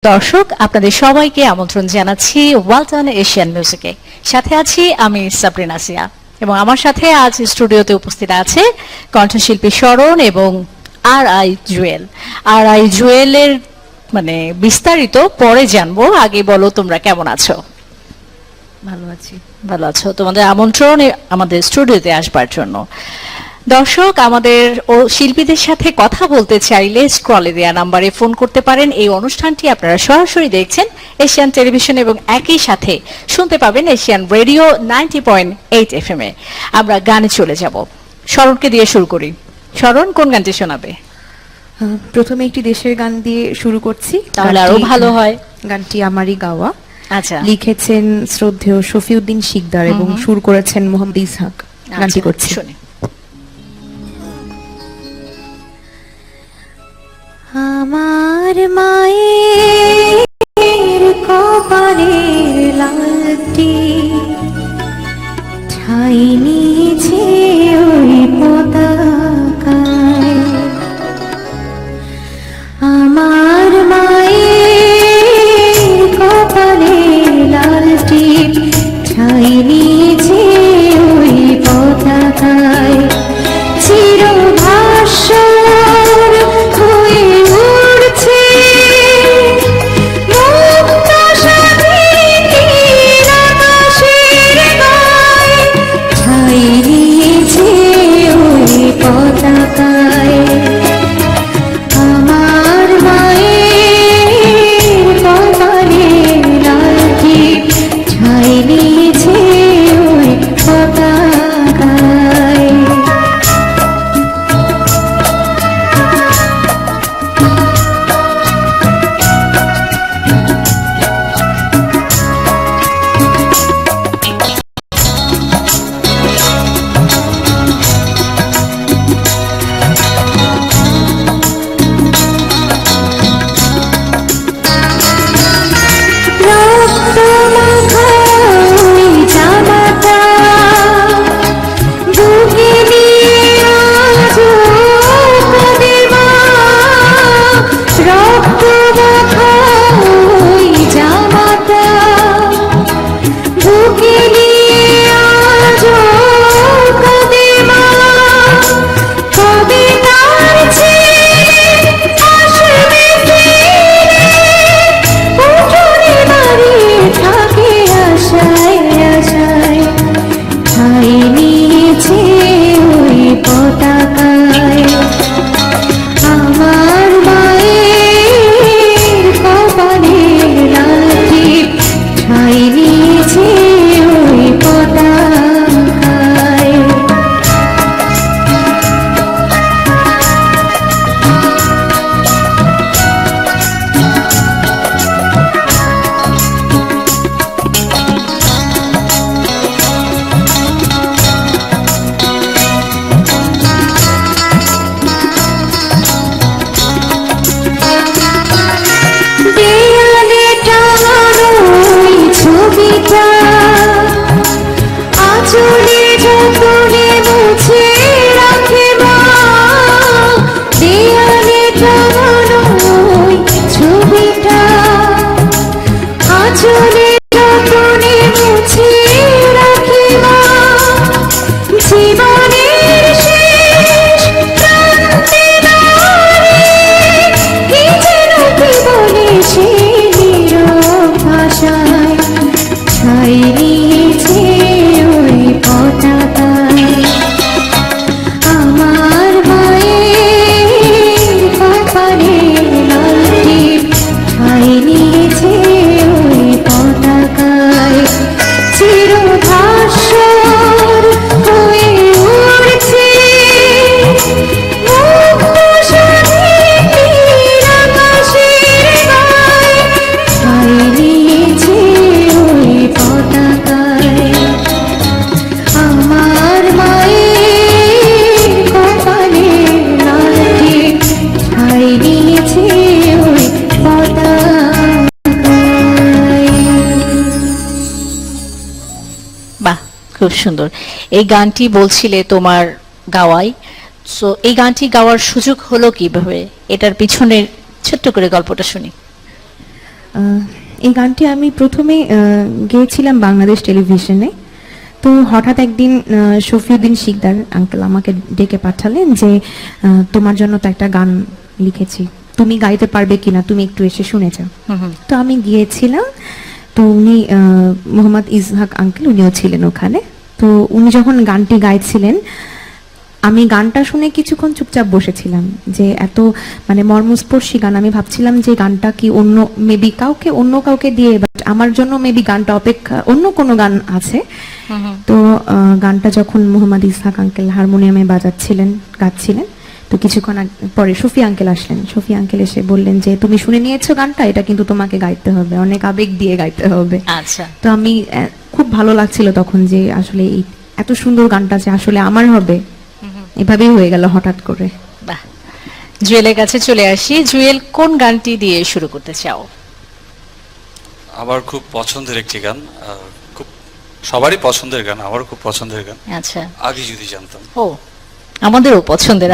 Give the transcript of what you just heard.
দর্শক আপনাদের সবাইকে আমন্ত্রণ জানাচ্ছি ওয়ালটন এশিয়ান মিউজিকে। সাথে আছি আমি সাবরিনা সিয়া এবং আমার সাথে আজ স্টুডিওতে উপস্থিত আছে কণ্ঠশিল্পী শরণ এবং আর.আই. জুয়েল। আর.আই. জুয়েলের বিস্তারিত পরে জানবো, আগে বলো তোমরা কেমন আছো? ভালো আছো। তোমাদের আমন্ত্রণ আমাদের স্টুডিওতে আসবার জন্য। দর্শক আমাদের শিল্পীদের সাথে কথা বলতে চাইলে স্ক্রলে দেওয়া নাম্বারে ফোন করতে পারেন। এই অনুষ্ঠানটি আপনারা সরাসরি দেখছেন এশিয়ান টেলিভিশন এবং একই সাথে শুনতে পাবেন এশিয়ান রেডিও 90.8 FM এ। আমরা গানে চলে যাব। শরণকে দিয়ে শুরু করি। শরণ, কোন গানটি শোনাবে? প্রথমে একটি দেশের গান দিয়ে শুরু করছি, তাহলে আরো ভালো হয়। গানটি আমারই গাওয়া। আচ্ছা, লিখেছেন শ্রদ্ধেয় শফিউদ্দিন শিকদার এবং সুর করেছেন মোহাম্মদ ইসহাক। গানটি করছি, শুনি। আমার মায়ের কপালের লালটি ঠাই নিয়েছে ওই পতাকায়। আমার মায়ের কপালের লালটি ঠাই নিয়েছে ওই পতাকায়। চিরভাস্বর হয়ে উড়ছে মুক্ত স্বাধীন আকাশের গায়ে, ঠাই নিয়েছে ওই পতাকায়। আমার মায়ের কপালের লালটি ঠাই নিয়েছে ওই পতাকায়। খুব সুন্দর। এই গানটি বলছিলে তোমার গাওয়াই, সো এই গানটি গাওয়ার সুযোগ হলো কিভাবে? এটার পিছনের ছোট্ট করে গল্পটা শুনি। এই গানটি আমি প্রথমে গেয়েছিলাম বাংলাদেশ টেলিভিশনে। তো হঠাৎ একদিন শফিউদ্দিন শিকদার আঙ্কেল আমাকে ডেকে পাঠালেন যে তোমার জন্য তো একটা গান লিখেছি, তুমি গাইতে পারবে কিনা, তুমি একটু এসে শুনে যাও। তো আমি গিয়েছিলাম। তো উনি মোহাম্মদ ইসহাক আঙ্কেল, উনিও ছিলেন ওখানে। তো উনি যখন গানটি গাইছিলেন, আমি গানটা শুনে কিছুক্ষণ চুপচাপ বসেছিলাম, যে এত মানে মর্মস্পর্শী গান। আমি ভাবছিলাম যে গানটা কি অন্য মেবি অন্য কাউকে দিয়ে, বাট আমার জন্য মেবি গানটা অপেক্ষা অন্য কোনো গান আছে। তো গানটা যখন মোহাম্মদ ইসহাক আঙ্কেল হারমোনিয়ামে বাজাচ্ছিলেন, গাচ্ছিলেন, তো কিছুক্ষণ পরে শফি আঙ্কেল আসলেন। শফি আঙ্কেল এসে বললেন যে তুমি শুনে নিয়েছো গানটা, এটা কিন্তু তোমাকে গাইতে হবে, অনেক আবেগ দিয়ে গাইতে হবে। আচ্ছা, তো আমি খুব ভালো লাগছিল তখন যে আসলে এই এত সুন্দর গানটা যে আসলে আমার হবে, এভাবেই হয়ে গেল হঠাৎ করে। বাহ। জুয়েলের কাছে চলে আসি। জুয়েল, কোন গানটি দিয়ে শুরু করতে চাও? আমার খুব পছন্দের একটি গান, খুব সবারই পছন্দের গান, আমারও খুব পছন্দের গান, আচ্ছা, আগে যদি জানতাম। ও আমাদেরও পছন্দের।